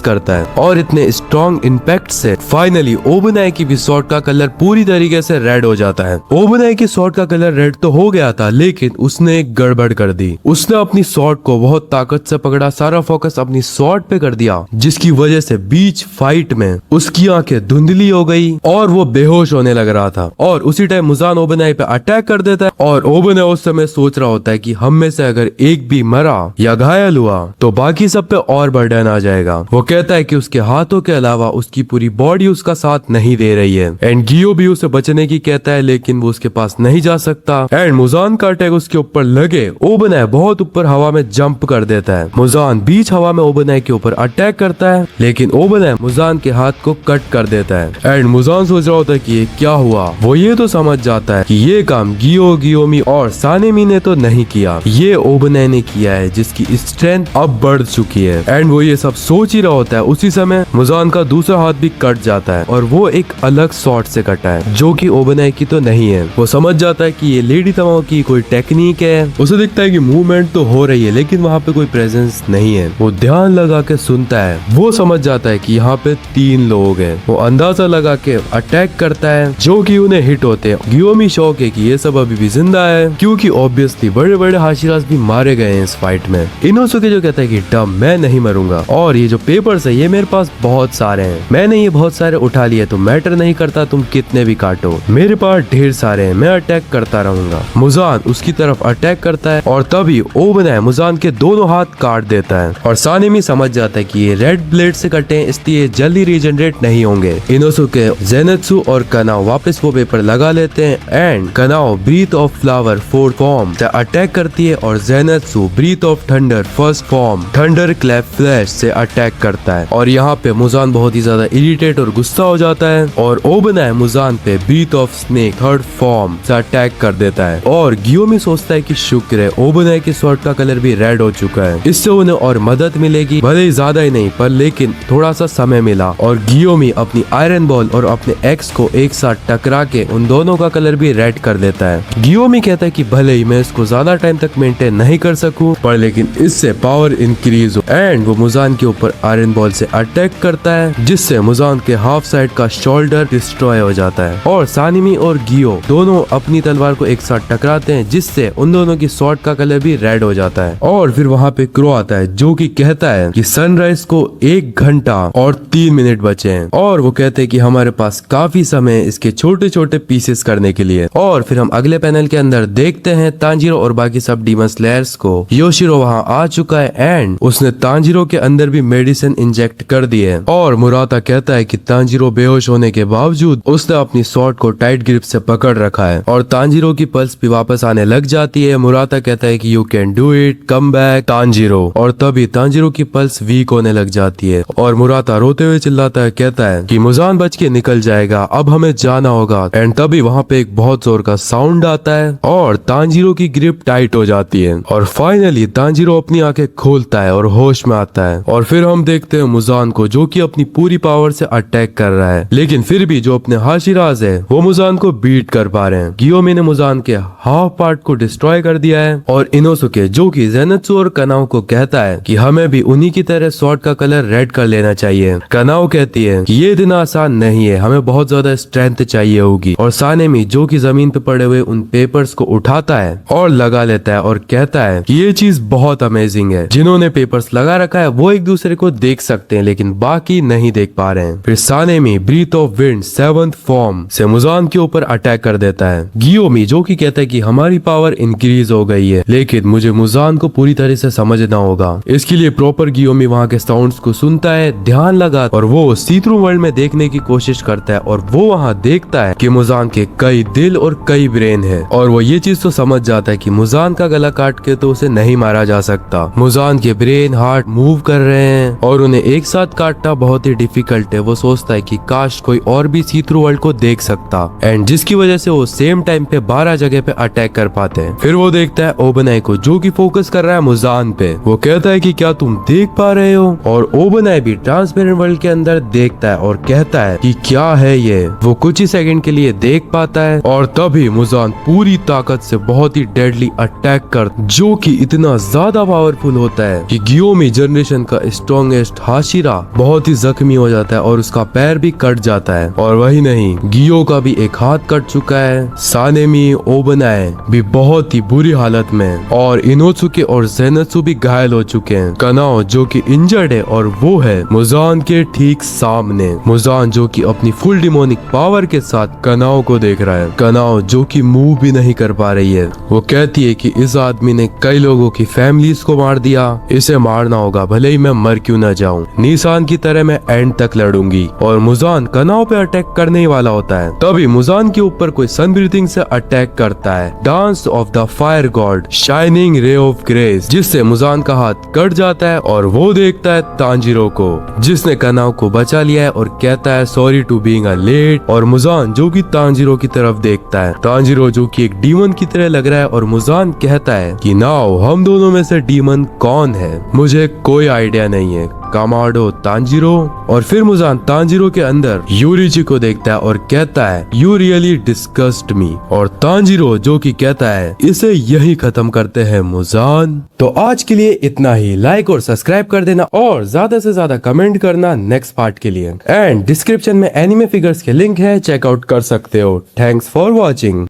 करता है। और इतने स्ट्रॉन्ग इम्पैक्ट से फाइनली ओबनाई की भी स्वॉर्ड का कलर पूरी तरीके से रेड हो जाता है। ओबनाई की स्वॉर्ड का कलर रेड तो हो गया था, लेकिन उसने एक गड़बड़ कर दी। उसने अपनी स्वॉर्ड को बहुत ताकत से पकड़ा, सारा फोकस अपनी स्वॉर्ड पे कर दिया, जिसकी वजह से बीच फाइट में उसकी आंखें धुंधली हो गई और वो बेहोश होने लग रहा था। और उसी टाइम मुजान ओबनाई पे अटैक कर देता है और ओबनाई उस समय सोच रहा होता है कि हम में से अगर एक भी मरा या घायल हुआ तो बाकी सब पे और बर्डन आ जाएगा। वो कहता है कि उसके हाथों के अलावा उसकी पूरी बॉडी उसका साथ नहीं दे रही है एंड गियो भी उसे बचने की कहता है, लेकिन वो उसके पास नहीं जा सकता एंड मुजान का अटैक उसके ऊपर लगे ओबनाई बहुत ऊपर हवा में जंप कर देता है। मुजान बीच हवा में ओबनाई के ऊपर अटैक करता है, लेकिन ओबनाई मुजान के हाथ को कट कर देता है एंड मुजान सोच रहा होता है कि ये क्या हुआ। वो ये तो समझ जाता है कि ये काम गियो, गियोमी और सानेमी ने तो नहीं किया, ये ओबनाई ने किया है जिसकी स्ट्रेंथ अब बढ़ चुकी है। एंड वो ये सब सोच ही रहा होता है, उसी समय मुजान का दूसरा हाथ भी कट जाता है और वो एक अलग शॉट से कटा है जो कि ओबनाई की तो नहीं है। वो समझ जाता है कि ये लेडी तमाओ की कोई टेक्निक है। उसे दिखता है कि मूवमेंट तो हो रही है लेकिन वहाँ पे कोई प्रेजेंस नहीं है। वो ध्यान लगा के सुनता है, वो समझ जाता है कि यहाँ पे 3 लोग हैं। वो अंदाजा लगा के अटैक करता है जो कि उन्हें हिट होते हैं। गियोमी शौक है कि ये सब अभी भी जिंदा है क्योंकि ऑब्वियसली बड़े बड़े हाशिरास भी मारे गए हैं इस फाइट में। इनोसुके जो कहता है कि डम मैं नहीं मरूंगा और ये जो पेपर्स है ये मेरे पास बहुत सारे हैं, मैंने ये बहुत सारे उठा लिए, तो मैटर नहीं करता तुम कितने भी काटो, मेरे पास ढेर सारे हैं, मैं अटैक करता रहूंगा। मुजान उसकी तरफ अटैक करता है और तभी ओबनाई मुजान के दोनों हाथ काट देता है और सानेमी समझ जाता है कि ये रेड ब्लेड से कटे हैं इसलिए जल्दी रीजनरेट नहीं होंगे। इनोसुके, जेनेत्सु और कनाओ वापस वो पेपर लगा लेते हैं and Kanao breath of flower 4th form से अटैक करती है और Zenitsu breath of thunder 1st form thunder clap flash से अटैक करता है। और यहाँ पे मुजान बहुत ही ज्यादा इरिटेट और गुस्सा हो जाता है और ओबनाई मुजान पे breath of snake 3rd form से अटैक कर देता है। और गियोमी सोचता है कि शुक्र है ओबनाई की स्वॉर्ड का कलर भी रेड हो चुका है, इससे उन्हें और मदद मिलेगी, भले ही ज्यादा ही नहीं पर लेकिन थोड़ा सा समय मिला। और गियोमी अपनी आयरन बॉल और अपने एक्स को एक साथ टकरा के उन दोनों का कलर भी रेड कर देता है। गियोमी कहता है कि भले ही मैं इसको ज्यादा टाइम तक मेंटेन नहीं कर सकूं पर लेकिन इससे पावर इंक्रीज हो एंड वो मुजान के ऊपर आयरन बॉल से अटैक करता है जिससे मुजान के हाफ साइड का शोल्डर डिस्ट्रॉय हो जाता है। और सानिमी और गियो दोनों अपनी तलवार को एक साथ टकराते हैं जिससे उन दोनों की स्वॉर्ड का कलर भी रेड हो जाता है। और फिर वहाँ पे क्रो आता है जो कि कहता है कि सनराइज को 1 घंटा और 3 मिनट बचे हैं और वो कहते हैं कि हमारे पास काफी समय इसके छोटे छोटे पीसेस करने के लिए। और फिर हम अगले पैनल के अंदर देखते हैं तांजीरो और बाकी सब डीमन स्लेयर्स को। योशिरो वहाँ आ चुका है एंड उसने तांजीरो के अंदर भी मेडिसिन इंजेक्ट कर दी है। और मुराता कहता है कि तांजीरो बेहोश होने के बावजूद उसने अपनी स्वॉर्ड को टाइट ग्रिप से पकड़ रखा है और तांजीरो की पल्स भी वापस आने लग जाती है। मुराता कहता है कि you can do it, come back Tanjiro. और तभी तांजीरो की पल्स वीक होने लग जाती है और मुराता रोते हुए चिल्लाता है, कहता है कि मुजान बच के निकल जाएगा, अब हमें जाना होगा। एंड तभी वहाँ पे एक बहुत जोर का साउंड आता है और तांजीरो की ग्रिप टाइट हो जाती है और फाइनली तांजीरो अपनी आंखें खोलता है और होश में आता है। और फिर हम देखते हैं मुजान को जो कि अपनी पूरी पावर से अटैक कर रहा है, लेकिन फिर भी जो अपने हाशिराज है वो मुजान को बीट कर पा रहे हैं। गियोमी ने मुजान के हाफ पार्ट को डिस्ट्रॉय कर दिया है और इनोसुके जो कि जेनेत्सु और कनाओ को कहता है कि हमें भी उन्हीं की तरह स्वॉर्ड का कलर रेड कर लेना चाहिए। कनाओ कहती है कि ये दिन आसान नहीं है, हमें बहुत ज्यादा स्ट्रेंथ चाहिए चाहिए होगी। और सानेमी जो कि जमीन पे पड़े हुए उन पेपर्स को उठाता है और लगा लेता है और कहता है कि ये चीज बहुत अमेजिंग है। जिन्होंने पेपर्स लगा रखा है वो एक दूसरे को देख सकते हैं लेकिन बाकी नहीं देख पा रहे हैं। फिर Sanemi breath of wind 7th form से मुजान के ऊपर अटैक कर देता है। गियोमी जो कि कहता है कि हमारी पावर इंक्रीज हो गई है लेकिन मुझे मुजान को पूरी तरह से समझना होगा। इसके लिए प्रॉपर गियोमी वहाँ के साउंड्स को सुनता है, ध्यान लगा और वो सी थ्रू वर्ल्ड में देखने की कोशिश करता है और वो वहाँ देखता है कि मुजान के कई दिल और कई ब्रेन है और वो ये चीज तो समझ जाता है कि मुजान का गला काट के तो उसे नहीं मारा जा सकता। मुजान के ब्रेन हार्ट मूव कर रहे हैं और उन्हें एक साथ काटना बहुत ही डिफिकल्ट है। वो सोचता है कि काश कोई और भी सी थ्रू वर्ल्ड को देख सकता एंड जिसकी वजह से वो सेम टाइम पे 12 जगह पे अटैक कर पाते हैं। फिर वो देखता है ओबनाई को जो कि फोकस कर रहा है मुजान पे। वो कहता है कि क्या तुम देख पा रहे हो और ओबनाई भी ट्रांसपेरेंट वर्ल्ड के अंदर देखता है और कहता है कि क्या है ये। वो कुछ ही सेकंड के लिए देख पाता है और तभी मुजान पूरी ताकत से बहुत ही डेडली अटैक कर जो कि इतना ज्यादा पावरफुल होता है कि गियोमी जनरेशन का स्ट्रॉन्गेस्ट हाशिरा बहुत ही जख्मी हो जाता है और उसका पैर भी कट जाता है। और वही नहीं, गियो का भी एक हाथ कट चुका है। सानेमी ओबनाई भी बहुत ही बुरी हालत में और इनोसुके और ज़ेनात्सु भी घायल हो चुके हैं। कनाओ जो कि इंजर्ड है और वो है मुजान के ठीक सामने। मुजान जो कि अपनी फुल डिमोनिक पावर के साथ कनाओ को देख रहा है। कनाओ जो कि मूव भी नहीं कर पा रही है। वो कहती है कि इस आदमी ने कई लोगों की फैमिलीज को मार दिया, इसे मारना होगा भले ही मैं मर क्यों न जाऊं। निसान की तरह मैं एंड तक लड़ूंगी। और मुजान कनाओ पे अटैक करने ही वाला होता है तभी मुजान के ऊपर कोई सन ब्रीथिंग से अटैक करता है। Dance of the fire God shining ray of grace जिससे मुजान का हाथ कट जाता है और वो देखता है तांजीरो को जिसने कनाओ को बचा लिया है और कहता है sorry to being a late. और मुजान जो कि तांजीरो की तरफ देखता है। तांजीरो जो कि एक डीमन की तरह लग रहा है और मुजान कहता है कि नाउ हम दोनों में से डीमन कौन है मुझे कोई आइडिया नहीं है, कामाडो तांजीरो। और फिर मुजान तांजीरो के अंदर यूरिची को देखता है और कहता है यू रियली डिस्गस्ट मी। और तांजीरो जो कि कहता है इसे यही खत्म करते हैं मुजान। तो आज के लिए इतना ही। लाइक और सब्सक्राइब कर देना और ज्यादा से ज्यादा कमेंट करना नेक्स्ट पार्ट के लिए। एंड डिस्क्रिप्शन में एनिमे फिगर्स के लिंक है, चेकआउट कर सकते हो। Thanks for watching.